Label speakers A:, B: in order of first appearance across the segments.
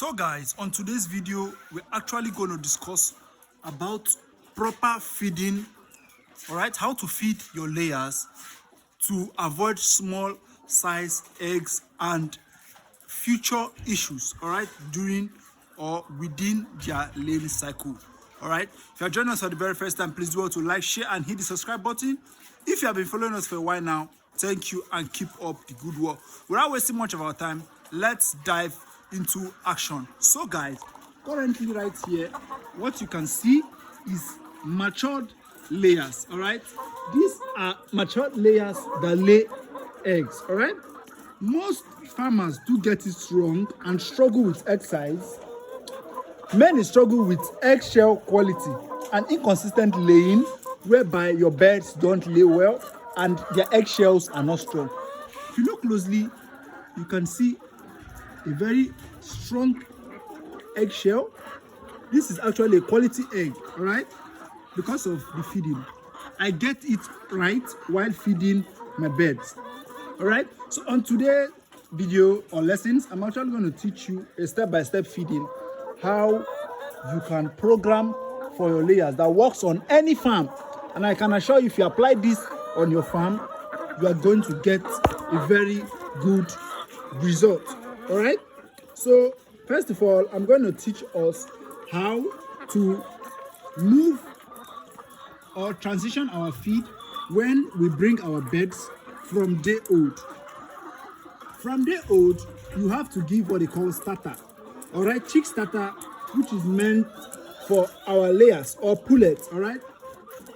A: So guys, on today's video, we're actually going to discuss about proper feeding, all right, how to feed your layers to avoid small size eggs and future issues, all right, during or within their laying cycle. All right, if you're joining us for the very first time, please do well to like, share and hit the subscribe button. If you have been following us for a while now, thank you and keep up the good work. Without wasting much of our time, let's dive into action. So guys, currently right here, what you can see is matured layers. All right, these are matured layers that lay eggs. All right, most farmers do get it wrong and struggle with egg size. Many struggle with eggshell quality and inconsistent laying, whereby your birds don't lay well and their eggshells are not strong. If you look closely, you can see a very strong eggshell. This is actually a quality egg, all right, because of the feeding. I get it right while feeding my birds. All right, so on today's video or lessons, I'm actually going to teach you a step-by-step feeding, how you can program for your layers that works on any farm. And I can assure you, if you apply this on your farm, you are going to get a very good result. All right, so first of all, I'm going to teach us how to move or transition our feed when we bring our birds from day old. From day old, you have to give what they call starter. All right, chick starter, which is meant for our layers or pullets. All right,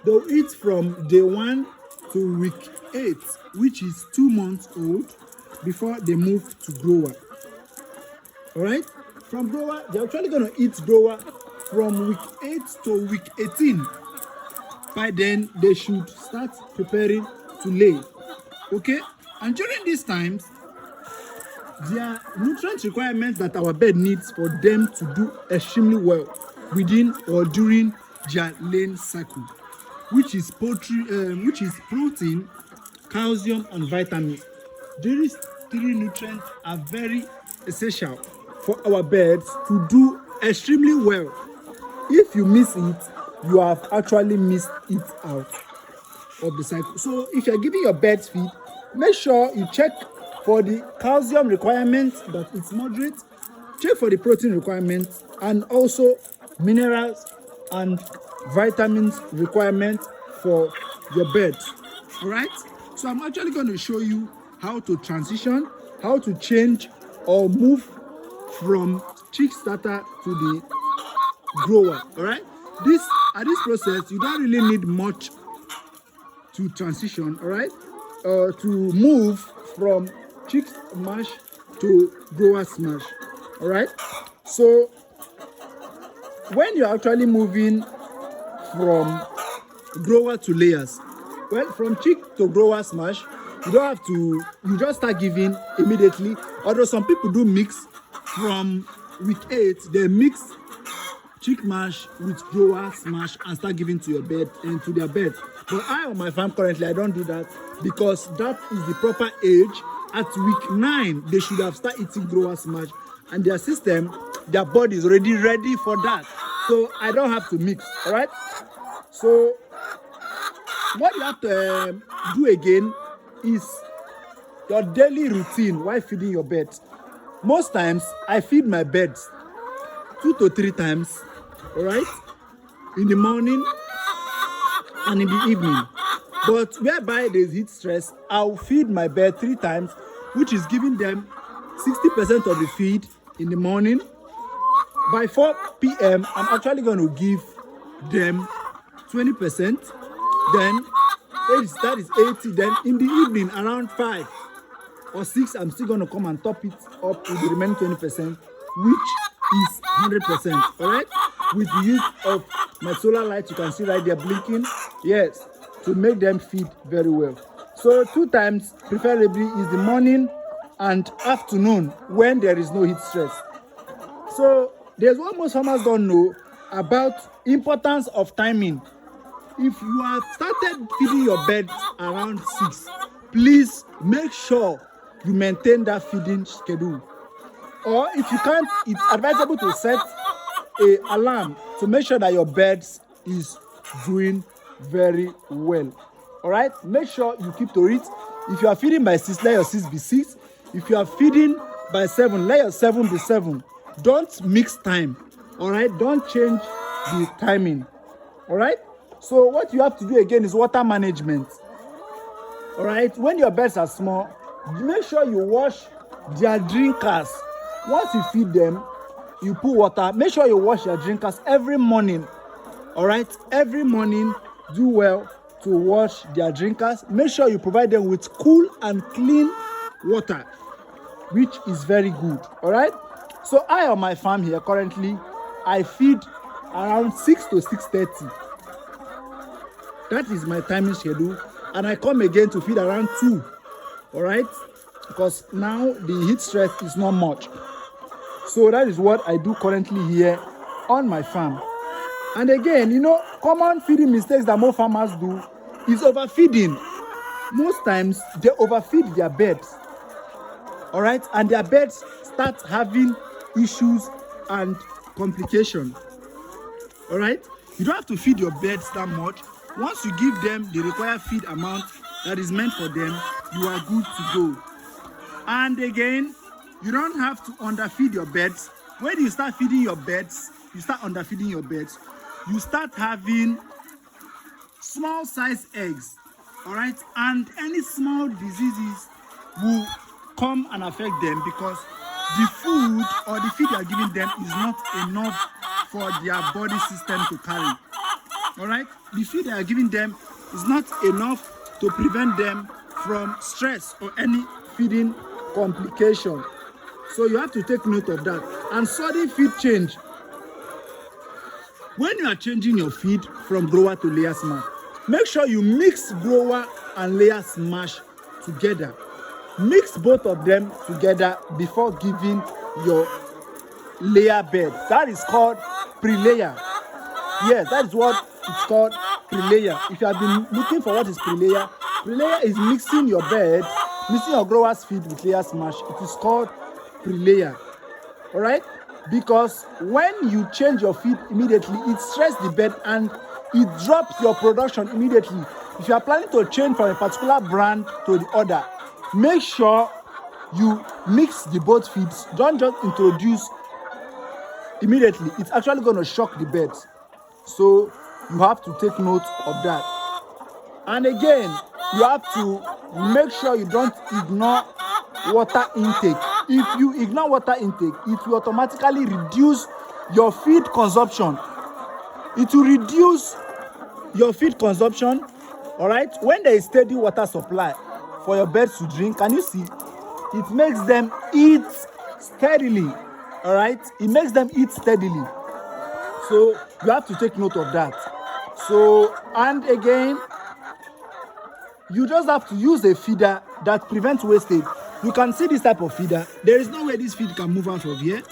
A: they'll eat from day 1 to week 8, which is 2 months old, before they move to grower. All right, from grower, they're actually going to eat grower from week 8 to week 18. By then, they should start preparing to lay. Okay, and during these times, there are nutrient requirements that our bird needs for them to do extremely well within or during their laying cycle, which is protein, calcium, and vitamin. These 3 nutrients are very essential for our birds to do extremely well. If you miss it, you have actually missed it out of the cycle. So if you're giving your birds feed, make sure you check for the calcium requirements that it's moderate, check for the protein requirements, and also minerals and vitamins requirements for your birds. All right, so I'm actually going to show you how to transition, how to change or move from chick starter to the grower. All right, this process, you don't really need much to transition, all right, to move from chick mash to grower smash. All right, so when you're actually moving from grower to layers, well, from chick to grower smash, you don't have to, you just start giving immediately. Although some people do mix from week 8, they mix chick mash with grower smash and start giving to your bed and to their bed. But I on my farm currently, I don't do that, because that is the proper age. At week 9, they should have started eating grower smash, and their system, their body is already ready for that. So I don't have to mix. All right, so what you have to do again is your daily routine while feeding your birds. Most times I feed my birds 2 to 3 times, all right, in the morning and in the evening. But whereby there's heat stress, I'll feed my bird 3 times, which is giving them 60% of the feed in the morning. By 4 p.m., I'm actually going to give them 20%. Then that is 80. Then in the evening, around 5 or 6, I'm still going to come and top it up with the remaining 20%, which is 100%. All right, with the use of my solar light, you can see right there blinking. Yes, to make them feed very well. So 2 times preferably is the morning and afternoon when there is no heat stress. So there's what most farmers don't know about importance of timing. If you have started feeding your birds around 6, please make sure you maintain that feeding schedule. Or if you can't, it's advisable to set a alarm to make sure that your birds is doing very well. All right, make sure you keep to it. If you are feeding by 6, let your 6 be 6. If you are feeding by 7, let your 7 be 7. Don't mix time. All right, don't change the timing. All right, so what you have to do again is water management. All right, when your birds are small, make sure you wash their drinkers. Once you feed them, you put water. Make sure you wash your drinkers every morning. All right, every morning, do well to wash their drinkers. Make sure you provide them with cool and clean water, which is very good. All right, so I on my farm here currently, I feed around 6 to 6:30. That is my timing schedule, and I come again to feed around 2. All right, because now the heat stress is not much. So that is what I do currently here on my farm. And again, you know, common feeding mistakes that most farmers do is overfeeding. Most times they overfeed their birds. All right, and their birds start having issues and complications. All right, you don't have to feed your birds that much. Once you give them the required feed amount that is meant for them, you are good to go. And again, you don't have to underfeed your birds. When you start feeding your birds, you start underfeeding your birds, you start having small size eggs. All right, and any small diseases will come and affect them because the food or the feed you are giving them is not enough for their body system to carry. All right, the feed you are giving them is not enough to prevent them from stress or any feeding complication. So you have to take note of that. And sudden feed change. When you are changing your feed from grower to layer smash, make sure you mix grower and layer smash together. Mix both of them together before giving your layer bed. That is called pre-layer. Yes, that is what it's called, pre-layer. If you have been looking for what is pre-layer, pre-layer is mixing your bed, mixing your grower's feed with layer smash. It is called pre-layer. All right, because when you change your feed immediately, it stresses the bed and it drops your production immediately. If you are planning to change from a particular brand to the other, make sure you mix the both feeds. Don't just introduce immediately. It's actually going to shock the beds. So you have to take note of that. And again, you have to make sure you don't ignore water intake. If you ignore water intake, it will automatically reduce your feed consumption. It will reduce your feed consumption. All right, when there is steady water supply for your birds to drink, can you see? It makes them eat steadily. All right, it makes them eat steadily. So you have to take note of that. So, and again, you just have to use a feeder that prevents wastage. You can see this type of feeder. There is no way this feed can move out of here,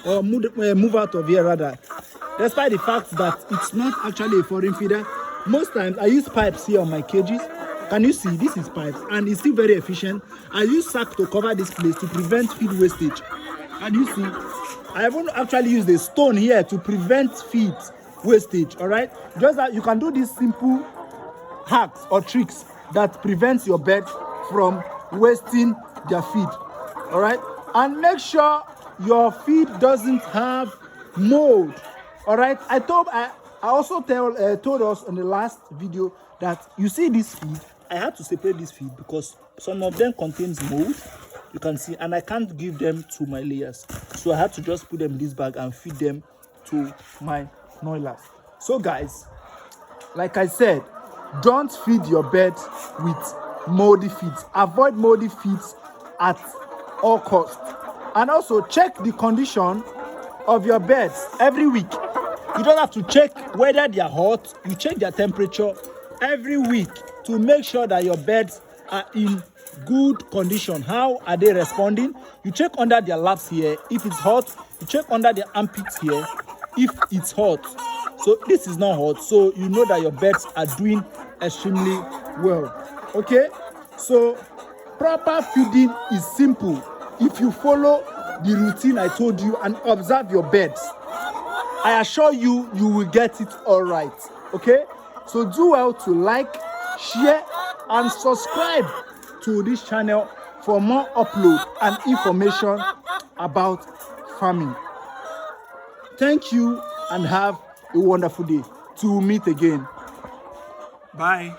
A: or move out of here rather, despite the fact that it's not actually a foreign feeder. Most times I use pipes here on my cages. Can you see? This is pipes and it's still very efficient. I use sack to cover this place to prevent feed wastage. And you see, I haven't actually used a stone here to prevent feed wastage. All right, just that you can do these simple hacks or tricks that prevents your bird from wasting their feed. All right, and make sure your feed doesn't have mold. All right, I also told us in the last video that you see this feed, I had to separate this feed because some of them contains mold, you can see, and I can't give them to my layers, so I had to just put them in this bag and feed them to my broilers. So guys, like I said, don't feed your birds with moldy feeds. Avoid moldy feeds at all costs. And also check the condition of your birds every week. You don't have to check whether they are hot. You check their temperature every week to make sure that your birds are in good condition. How are they responding? You check under their laps here. If it's hot, you check under their armpits here if it's hot. So this is not hot, so you know that your birds are doing extremely well. Okay, so proper feeding is simple if you follow the routine I told you and observe your birds. I assure you, you will get it all right. Okay? So do well to like, share, and subscribe to this channel for more upload and information about farming. Thank you and have a wonderful day. Till we meet again. Bye.